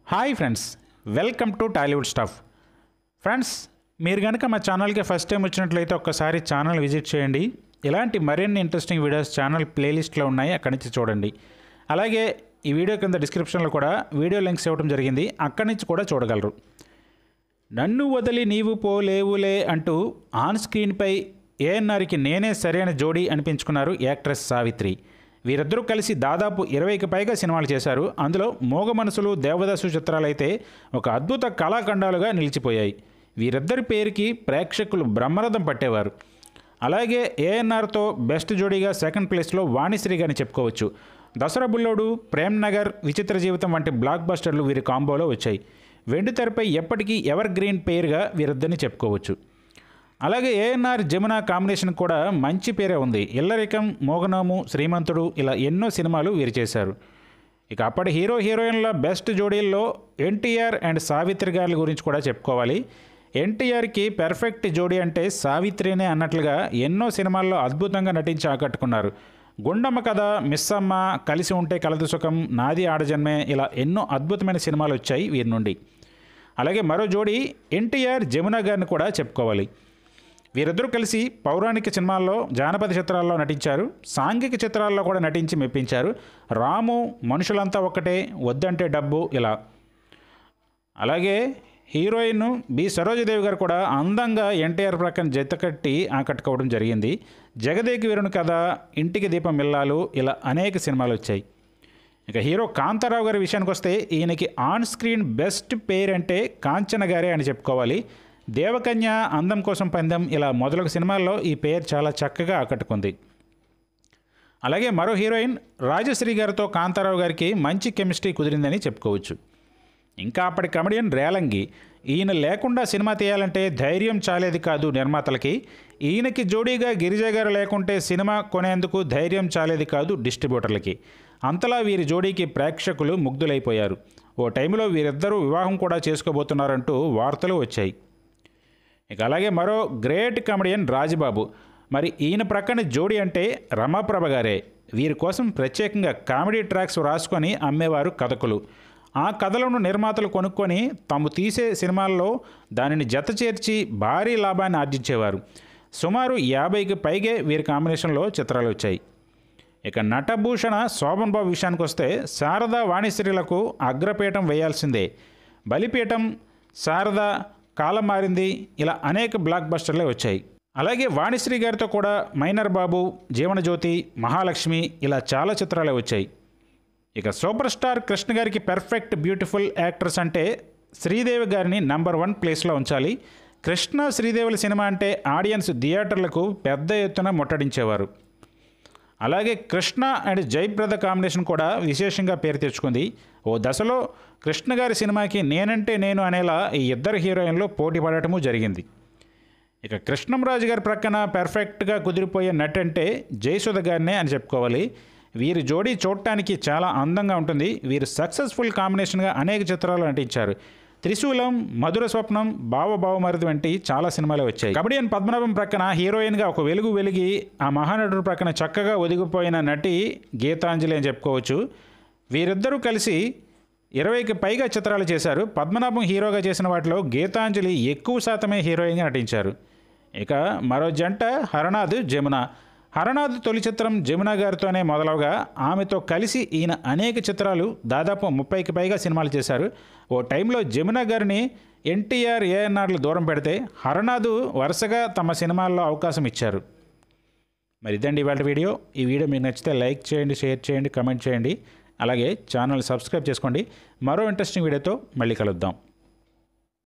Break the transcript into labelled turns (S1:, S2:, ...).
S1: Hi friends, welcome to Tollywood stuff. Friends, మీరు కనుక మా ఛానల్కి ఫస్ట్ టైం వచ్చినట్లయితే ఒక్కసారి ఛానల్ విజిట్ చేయండి. ఇలాంటి మరిన్ని ఇంట్రెస్టింగ్ వీడియోస్ ఛానల్ ప్లేలిస్ట్లో ఉన్నాయి, అక్కడి నుంచి చూడండి. అలాగే ఈ వీడియో కింద డిస్క్రిప్షన్లో కూడా వీడియో లింక్స్ ఇవ్వడం జరిగింది, అక్కడి నుంచి కూడా చూడగలరు. నన్ను వదిలి నీవు పోలేవులే అంటూ ఆన్ స్క్రీన్పై ఏఎన్ఆర్కి నేనే సరైన జోడీ అనిపించుకున్నారు యాక్ట్రెస్ సావిత్రి. వీరిద్దరూ కలిసి దాదాపు 20కి పైగా సినిమాలు చేశారు. అందులో మోగ మనసులు, దేవదాసు చిత్రాలైతే ఒక అద్భుత కళాఖండాలుగా నిలిచిపోయాయి. వీరిద్దరి పేరుకి ప్రేక్షకులు బ్రహ్మరథం పట్టేవారు. అలాగే ఏఎన్ఆర్తో బెస్ట్ జోడీగా సెకండ్ ప్లేస్లో వాణిశ్రీ గారిని చెప్పుకోవచ్చు. దసరా బుల్లోడు, ప్రేమ్ నగర్, విచిత్ర జీవితం వంటి బ్లాక్ బస్టర్లు వీరి కాంబోలో వచ్చాయి. వెండితెరపై ఎప్పటికీ ఎవర్ గ్రీన్ పేరుగా వీరిద్దరిని చెప్పుకోవచ్చు. అలాగే ఏఎన్ఆర్ జమున కాంబినేషన్ కూడా మంచి పేరే ఉంది. ఇల్లరికం, మోగనోము, శ్రీమంతుడు ఇలా ఎన్నో సినిమాలు వీరు చేశారు. ఇక అప్పటి హీరో హీరోయిన్ల బెస్ట్ జోడీల్లో ఎన్టీఆర్ అండ్ సావిత్రి గారి గురించి కూడా చెప్పుకోవాలి. ఎన్టీఆర్కి పెర్ఫెక్ట్ జోడీ అంటే సావిత్రినే అన్నట్లుగా ఎన్నో సినిమాల్లో అద్భుతంగా నటించి ఆకట్టుకున్నారు. గుండమ్మ కథ, మిస్సమ్మ, కలిసి ఉంటే కలదు సుఖం, నాది ఆడజన్మే ఇలా ఎన్నో అద్భుతమైన సినిమాలు వచ్చాయి వీరి నుండి. అలాగే మరో జోడీ ఎన్టీఆర్ జమున గారిని కూడా చెప్పుకోవాలి. వీరిద్దరూ కలిసి పౌరాణిక సినిమాల్లో, జానపద చిత్రాల్లో నటించారు. సాంఘిక చిత్రాల్లో కూడా నటించి మెప్పించారు. రాము, మనుషులంతా ఒక్కటే, వద్దంటే డబ్బు ఇలా. అలాగే హీరోయిన్ బి సరోజదేవి గారు కూడా అందంగా ఎన్టీఆర్ ప్రక్కన జతకట్టి ఆకట్టుకోవడం జరిగింది. జగదేకి వీరుని కథ, ఇంటికి దీపం ఇల్లాలు ఇలా అనేక సినిమాలు వచ్చాయి. ఇక హీరో కాంతారావు గారి విషయానికి వస్తే ఈయనకి ఆన్ స్క్రీన్ బెస్ట్ పేరు అంటే కాంచన గారే అని చెప్పుకోవాలి. దేవకన్య, అందం కోసం పందెం ఇలా మొదలగు సినిమాల్లో ఈ పేరు చాలా చక్కగా ఆకట్టుకుంది. అలాగే మరో హీరోయిన్ రాజశ్రీ గారితో కాంతారావు గారికి మంచి కెమిస్ట్రీ కుదిరిందని చెప్పుకోవచ్చు. ఇంకా అప్పటి కమెడియన్ రేలంగి. ఈయన లేకుండా సినిమా తీయాలంటే ధైర్యం చాలేది కాదు నిర్మాతలకి. ఈయనకి జోడీగా గిరిజ గారు లేకుంటే సినిమా కొనేందుకు ధైర్యం చాలేది కాదు డిస్ట్రిబ్యూటర్లకి. అంతలా వీరి జోడీకి ప్రేక్షకులు ముగ్ధులైపోయారు. ఓ టైంలో వీరిద్దరూ వివాహం కూడా చేసుకోబోతున్నారంటూ వార్తలు వచ్చాయి. ఇక అలాగే మరో గ్రేట్ కమెడియన్ రాజబాబు. మరి ఈయన ప్రక్కన జోడీ అంటే రమాప్రభ గారే. వీరి కోసం ప్రత్యేకంగా కామెడీ ట్రాక్స్ రాసుకొని అమ్మేవారు కథకులు. ఆ కథలను నిర్మాతలు కొనుక్కొని తాము తీసే సినిమాల్లో దానిని జత చేర్చి భారీ లాభాన్ని ఆర్జించేవారు. సుమారు 50కి పైగే వీరి కాంబినేషన్లో చిత్రాలు వచ్చాయి. ఇక నటభూషణ శోభన్ బాబు విషయానికి వస్తే శారద, వాణిశ్రీలకు అగ్రపీఠం వేయాల్సిందే. బలిపీఠం, శారద, కాలం మారింది ఇలా అనేక బ్లాక్ బస్టర్లే వచ్చాయి. అలాగే వాణిశ్రీ గారితో కూడా మైనర్ బాబు, జీవనజ్యోతి, మహాలక్ష్మి ఇలా చాలా చిత్రాలే వచ్చాయి. ఇక సూపర్ స్టార్ కృష్ణ గారికి పెర్ఫెక్ట్ బ్యూటిఫుల్ యాక్ట్రెస్ అంటే శ్రీదేవి గారిని నంబర్ 1 ప్లేస్లో ఉంచాలి. కృష్ణ, శ్రీదేవుల సినిమా అంటే ఆడియన్స్ థియేటర్లకు పెద్ద ఎత్తున ముట్టడించేవారు. అలాగే కృష్ణ అండ్ జయప్రద కాంబినేషన్ కూడా విశేషంగా పేరు తెచ్చుకుంది. ఓ దశలో కృష్ణ గారి సినిమాకి నేనంటే నేను అనేలా ఈ ఇద్దరు హీరోయిన్లు పోటీ పడటము జరిగింది. ఇక కృష్ణంరాజు గారి ప్రక్కన పెర్ఫెక్ట్గా కుదిరిపోయే నటి అంటే జయసుధ గారినే అని చెప్పుకోవాలి. వీరి జోడీ చూడటానికి చాలా అందంగా ఉంటుంది. వీరు సక్సెస్ఫుల్ కాంబినేషన్గా అనేక చిత్రాలు నటించారు. త్రిశూలం, మధుర స్వప్నం, బావమరిది వంటి చాలా సినిమాలు వచ్చాయి. కమెడియన్ పద్మనాభం ప్రక్కన హీరోయిన్గా ఒక వెలుగు వెలిగి ఆ మహానటుడు ప్రక్కన చక్కగా ఒదిగిపోయిన నటి గీతాంజలి అని చెప్పుకోవచ్చు. వీరిద్దరూ కలిసి 20కి పైగా చిత్రాలు చేశారు. పద్మనాభం హీరోగా చేసిన వాటిలో గీతాంజలి ఎక్కువ శాతమే హీరోయిన్గా నటించారు. ఇక మరో జంట హరనాథ్, జమున. హరనాథ్ తొలి చిత్రం జమున గారితోనే మొదలవగా ఆమెతో కలిసి ఈయన అనేక చిత్రాలు, దాదాపు 30కి పైగా సినిమాలు చేశారు. ఓ టైంలో జమున గారిని ఎన్టీఆర్, ఏఎన్ఆర్లు దూరం పెడితే హరనాథ్ వరుసగా తమ సినిమాల్లో అవకాశం ఇచ్చారు. మరి ఇదండి ఇవాళ వీడియో. ఈ వీడియో మీకు నచ్చితే లైక్ చేయండి, షేర్ చేయండి, కమెంట్ చేయండి. అలాగే ఛానల్ సబ్స్క్రైబ్ చేసుకోండి. మరో ఇంట్రెస్టింగ్ వీడియోతో మళ్ళీ కలుద్దాం.